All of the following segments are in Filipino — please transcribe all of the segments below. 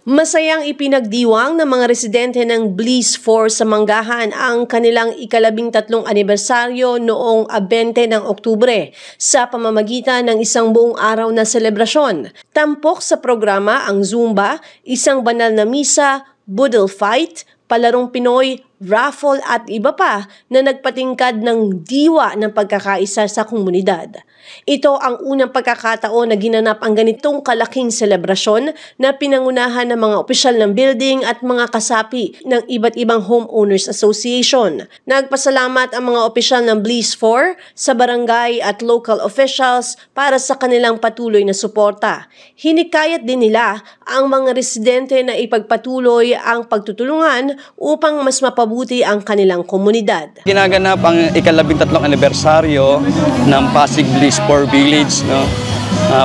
Masayang ipinagdiwang ng mga residente ng Bliss 4 sa Manggahan ang kanilang ika-13 anibersaryo noong 20 ng Oktubre sa pamamagitan ng isang buong araw na selebrasyon. Tampok sa programa ang Zumba, isang banal na misa, Boodle Fight, palarong Pinoy, raffle at iba pa na nagpatingkad ng diwa ng pagkakaisa sa komunidad. Ito ang unang pagkakataon na ginanap ang ganitong kalaking selebrasyon na pinangunahan ng mga opisyal ng building at mga kasapi ng iba't ibang homeowners association. Nagpasalamat ang mga opisyal ng Bliss 4 sa barangay at local officials para sa kanilang patuloy na suporta. Hinikayat din nila ang mga residente na ipagpatuloy ang pagtutulungan upang mas mapabuti ang kanilang komunidad. Ginaganap ang ika-13 anibersaryo ng Pasig Bliss 4 Village, no?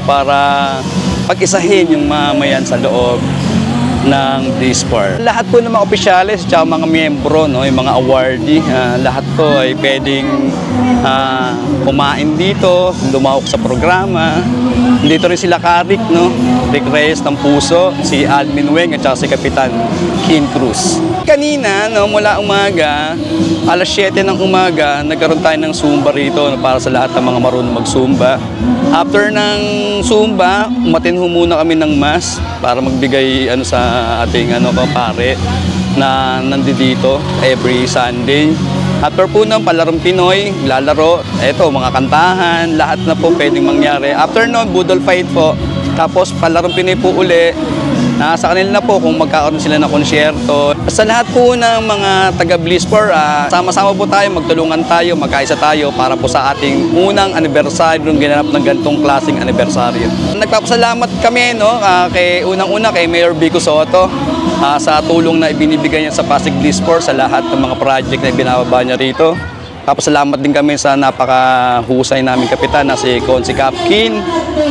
Para pag-isahin yung mamayan sa loob ng Bliss 4. Lahat po ng mga opisyalis at mga miyembro, no, yung mga awardee, lahat po ay pwedeng kumain dito, lumahok sa programa. Dito rin sila Karik, no? Rick Reyes ng Puso, si Admin Weng at si Kapitan Kin Cruz. Kanina, no, mula umaga, alas 7 ng umaga, nagkaroon tayo ng Zumba rito, no, para sa lahat ng mga marunong mag-Zumba. After ng Zumba, umatin muna kami ng mass para magbigay sa ating pare na nandito every Sunday. After po ng palarong Pinoy, lalaro, eto mga kantahan, lahat na po pwedeng mangyari. After nun, Boodle Fight po, tapos palarong Pinoy po uli. Sa kanila na po kung magkakaroon sila ng konsyerto. Sa lahat po ng mga taga Bliss 4, sama-sama po tayo, magtulungan tayo, magkaisa tayo para po sa ating unang anibersaryo ng ginanap ng ganitong klaseng anibersaryo. Nagpapasalamat kami, no, unang-una kay Mayor Vico Soto sa tulong na ibinibigay niya sa Pasig Bliss 4 sa lahat ng mga project na ibinababa niya rito. Tapos salamat din kami sa napakahusay naming kapitan na si Consi Capkin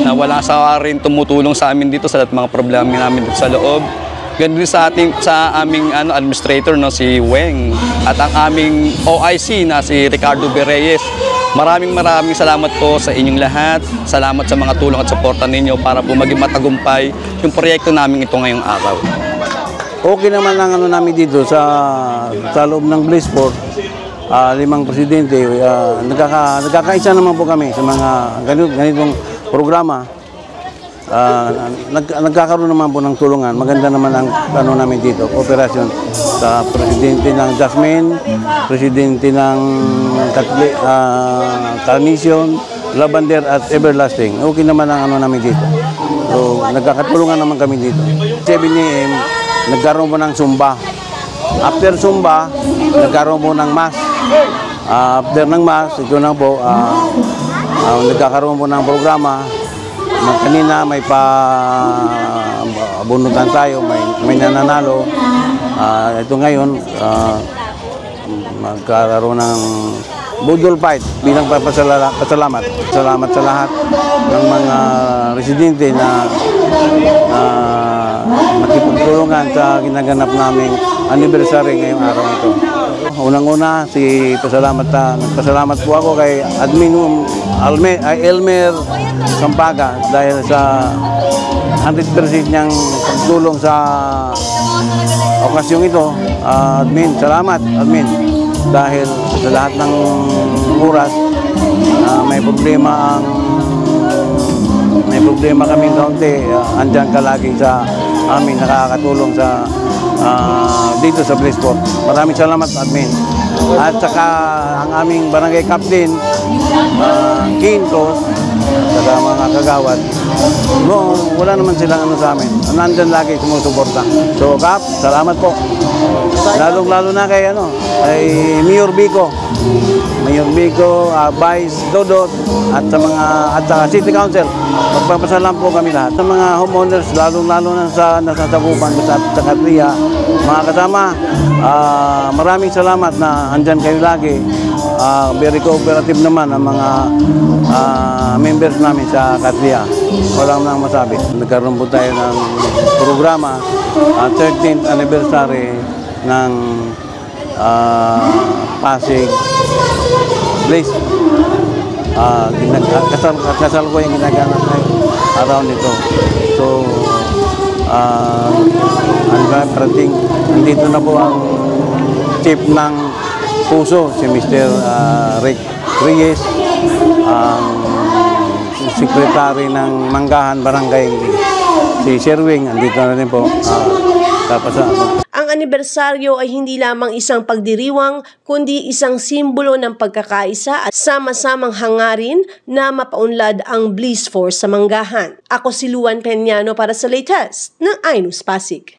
na wala sawa rin tumutulong sa amin dito sa lahat mga problema namin dito sa loob. Ganun din sa aming administrator, no, si Weng, at ang aming OIC na si Ricardo Berreyes. Maraming salamat po sa inyong lahat. Salamat sa mga tulong at suporta ninyo para po maging matagumpay yung proyekto namin ito ngayong araw. Okay naman ang namin dito sa loob ng Bliss 4. 5 presidente, nagkakaisa naman po kami sa mga ganitong programa. Nagkakaroon naman po ng tulungan. Maganda naman ang namin dito, operasyon sa presidente ng Jasmine, presidente ng Carnation, Lavender at Everlasting. Okay naman ang namin dito. So, nagkakatulungan naman kami dito. 7 AM, nagkaroon po ng Zumba. After Zumba, nagkaroon po ng mass. After ng mass, ito na po, nagkakaroon po ng programa. Kanina may abunutan tayo, may nananalo. Ito ngayon, magkaroon ng Boodle Fight bilang pasalamat. Salamat sa lahat ng mga residente na nakipagtulungan sa ginaganap naming anniversary ngayong araw ito. Unang-una, nagpasalamat po ako kay Admin Elmer Sampaga dahil sa 100% niyang pagtulong sa okasyong ito. Admin, salamat, Admin. Dahil sa lahat ng oras, may problema kami kaunti, andyan ka lagi sa amin, nakakatulong sa dito sa Bliss 4. Maraming salamat, Admin. At saka ang aming barangay captain, Kin Cruz, saka mga kagawad. No, wala naman silang sa amin. Nandyan lagi sumusuporta. So, Kap, salamat po. Lalong-lalo na kay Mayor Vico. Mayor Vico, Vice Dodot, at saka City Council. Magpapasalamat po kami lahat. Sa mga homeowners, lalong-lalo na sa nasasakupan sa Katria, mga kasama, maraming salamat na andyan kayo lagi. Very cooperative naman ang mga members namin sa Katria. Walang nang masabi. Nagkaroon po tayo ng programa, 13th anniversary ng Pasig Bliss. Kasal ko yung ginaganap na araw nito. So, parating. Nandito na po ang chief ng puso, si Mr. Rick Reyes, ang sekretary ng Manggahan Barangay, si Sherwing, andito na rin po. Tapos Ang anibersaryo ay hindi lamang isang pagdiriwang, kundi isang simbolo ng pagkakaisa at sama-samang hangarin na mapaunlad ang Bliss Force sa Manggahan. Ako si Luan Peñano para sa latest ng iNews Pasig.